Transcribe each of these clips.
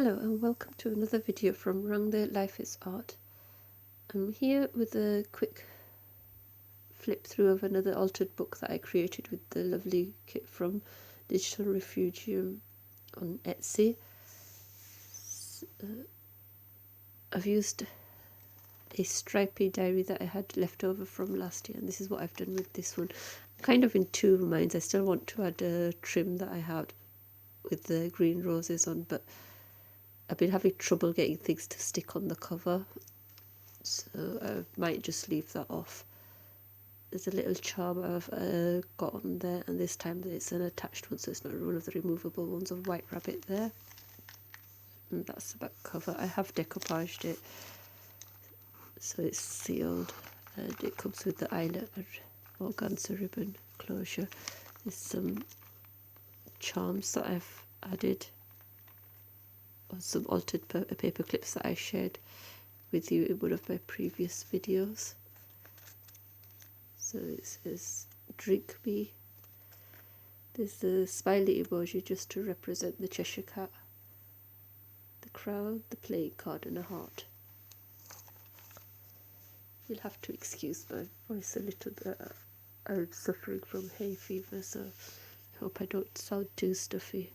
Hello and welcome to another video from Rangde Life is Art. I'm here with a quick flip through of another altered book that I created with the lovely kit from Digital Refugium on Etsy. I've used a stripy diary that I had left over from last year, and this is what I've done with this one. I'm kind of in two minds. I still want to add a trim that I had with the green roses on, but I've been having trouble getting things to stick on the cover, so I might just leave that off. There's a little charm I've got on there, and this time it's an attached one, so it's not one of the removable ones of White Rabbit there. And that's the back cover. I have decoupaged it, so it's sealed, and it comes with the Eyelet and organza ribbon closure. There's some charms that I've added, or some altered paper clips that I shared with you in one of my previous videos. So it says drink me. There's the smiley emoji just to represent the Cheshire Cat, the crown, the playing card and a heart. You'll have to excuse my voice a little bit. I'm suffering from hay fever, so I hope I don't sound too stuffy.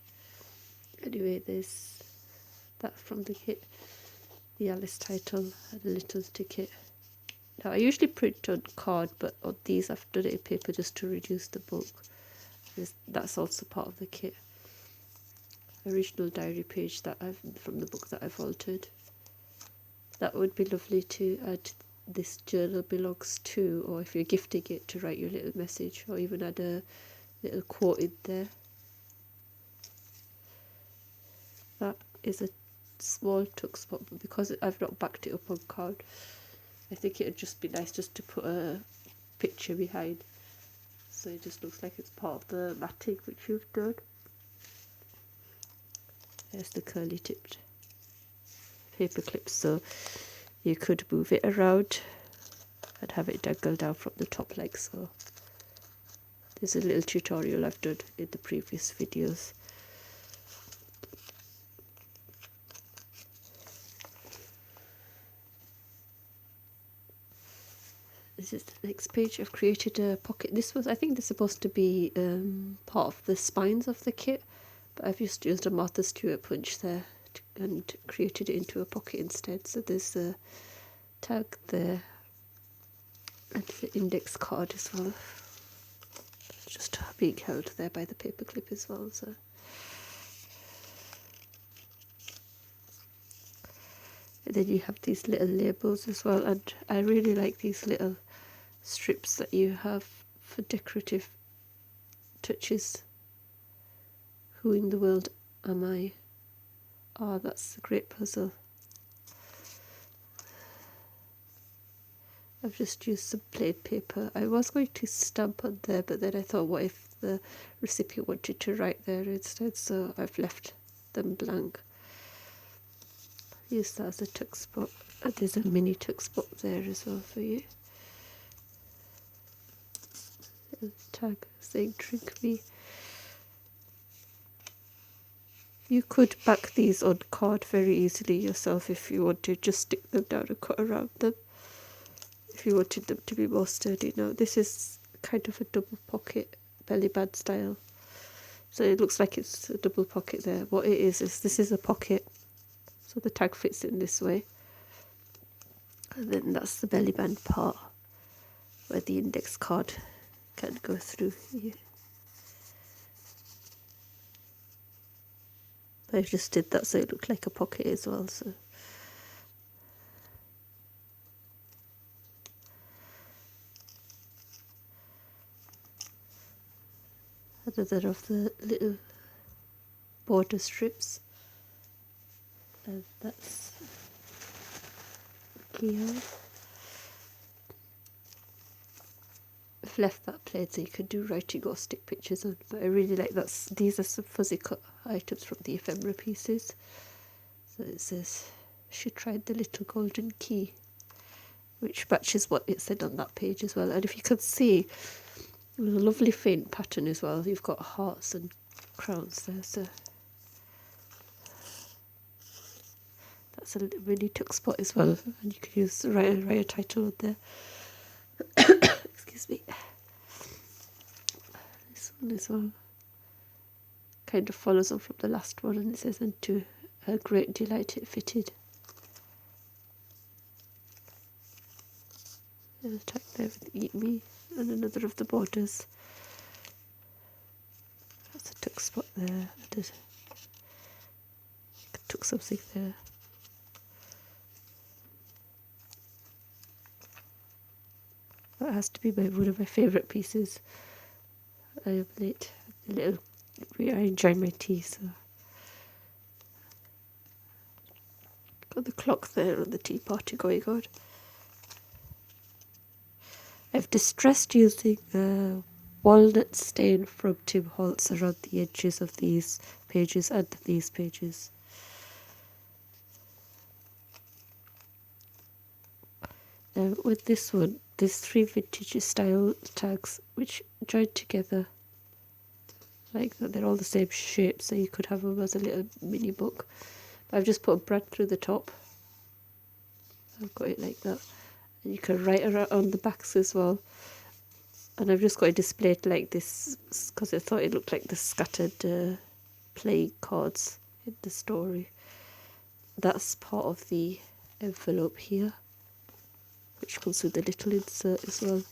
Anyway, there's that from the kit, the Alice title and a little ticket. Now I usually print on card, but on these I've done it in paper just to reduce the bulk. That's also part of the kit. Original diary page that I've from the book that I've altered. That would be lovely to add. This journal belongs to, or if you're gifting it, to write your little message, or even add a little quote in there. That is a small tuck spot, but because I've not backed it up on card, I think it would just be nice just to put a picture behind, so it just looks like it's part of the matting which you've done. There's the curly tipped paper clips, so you could move it around and have it dangle down from the top like so. There's a little tutorial I've done in the previous videos. This is the next page. I've created a pocket. I think this is supposed to be part of the spines of the kit, but I've just used a Martha Stewart punch there and created it into a pocket instead. So there's a tag there and the index card as well. It's just being held there by the paper clip as well. So and then you have these little labels as well, and I really like these little strips that you have for decorative touches. Who in the world am I? Oh, that's a great puzzle. I've just used some plain paper. I was going to stamp on there, but then I thought, what if the recipient wanted to write there instead, so I've left them blank. Use that as a tuck spot, and there's a mini tuck spot there as well for you. Tag saying drink me. You could back these on card very easily yourself if you wanted, just stick them down and cut around them if you wanted them to be more sturdy. Now this is kind of a double pocket belly band style, so it looks like it's a double pocket there. What it is this is a pocket, so the tag fits in this way, and then that's the belly band part where the index card can go through here. I just did that so it looked like a pocket as well. So another of the little border strips, and that's here. I've left that plain so you can do writing or stick pictures on, but I really like that. These are some fuzzy cut items from the ephemera pieces. So it says she tried the little golden key, which matches what it said on that page as well. And if you can see, there's a lovely faint pattern as well. You've got hearts and crowns there, so That's a really tuck spot as well, and you can use write a title on there. Excuse me. This one as well kind of follows on from the last one, and it says, "And to her great delight it fitted." And a tag there with "Eat Me," and another of the borders. That's a tuck spot there. I took something there. That has to be one of my favourite pieces. I am late. I enjoy my tea, so got the clock there on the tea party going on. I've distressed using walnut stain from Tim Holtz around the edges of these pages and these pages. With this one, there's 3 vintage style tags which joined together like that. They're all the same shape, so you could have them as a little mini book. But I've just put a brand through the top. I've got it like that. And you can write around on the backs as well. And I've just got it displayed like this because I thought it looked like the scattered playing cards in the story. That's part of the envelope here, which comes with a little insert as well.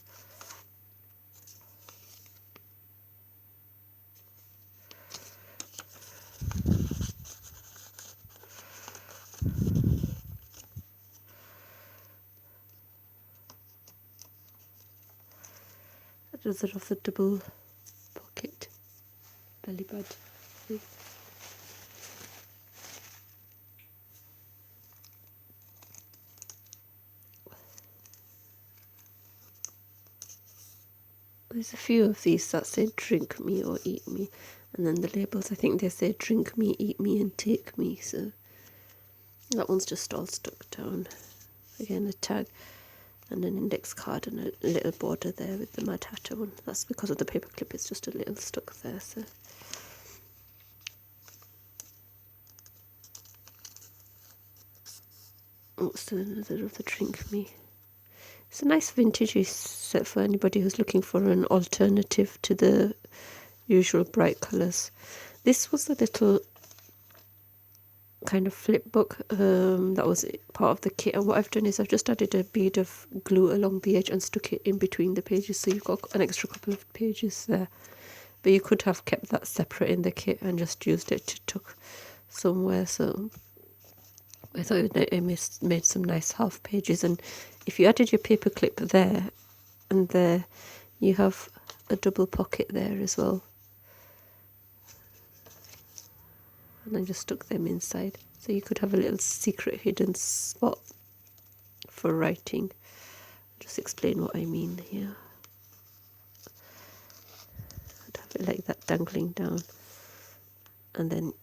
Another of the double pocket belly band thing. There's a few of these that say "drink me" or "eat me," and then the labels, I think they say "drink me, eat me and take me," so that one's just all stuck down. Again, a tag and an index card and a little border there with the Mad Hatter one. That's because of the paperclip, it's just a little stuck there. So what's another of the "drink me"? It's a nice vintage set for anybody who's looking for an alternative to the usual bright colours. This was a little kind of flip book that was part of the kit, and what I've done is I've just added a bead of glue along the edge and stuck it in between the pages, so you've got an extra couple of pages there. But you could have kept that separate in the kit and just used it to tuck somewhere. So I thought it made some nice half pages, and if you added your paper clip there and there, you have a double pocket there as well. And I just stuck them inside, so you could have a little secret hidden spot for writing. I'll just explain what I mean here. I'd have it like that dangling down, and then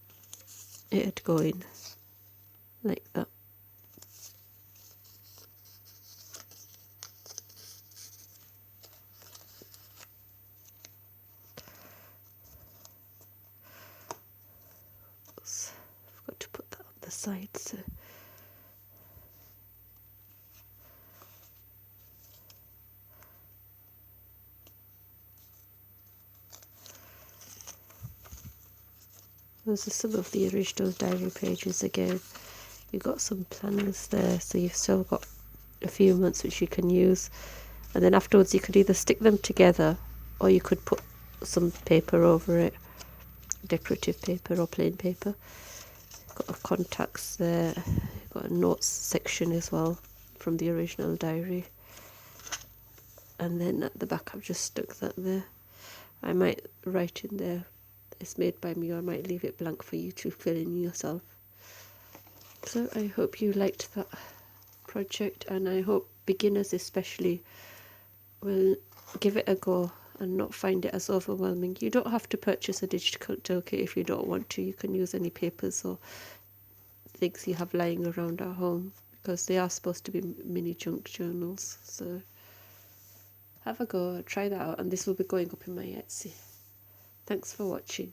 it'd go in like that. I've got to put that on the side. So those are some of the original diary pages again. You've got some planners there, so you've still got a few months which you can use, and then afterwards you could either stick them together or you could put some paper over it, decorative paper or plain paper. Got a contacts there, you've got a notes section as well from the original diary, and then at the back I've just stuck that there. I might write in there, "It's made by me," or I might leave it blank for you to fill in yourself. So I hope you liked that project, and I hope beginners especially will give it a go and not find it as overwhelming. You don't have to purchase a digital kit if you don't want to. You can use any papers or things you have lying around at home, because they are supposed to be mini junk journals. So have a go, try that out, and this will be going up in my Etsy. Thanks for watching.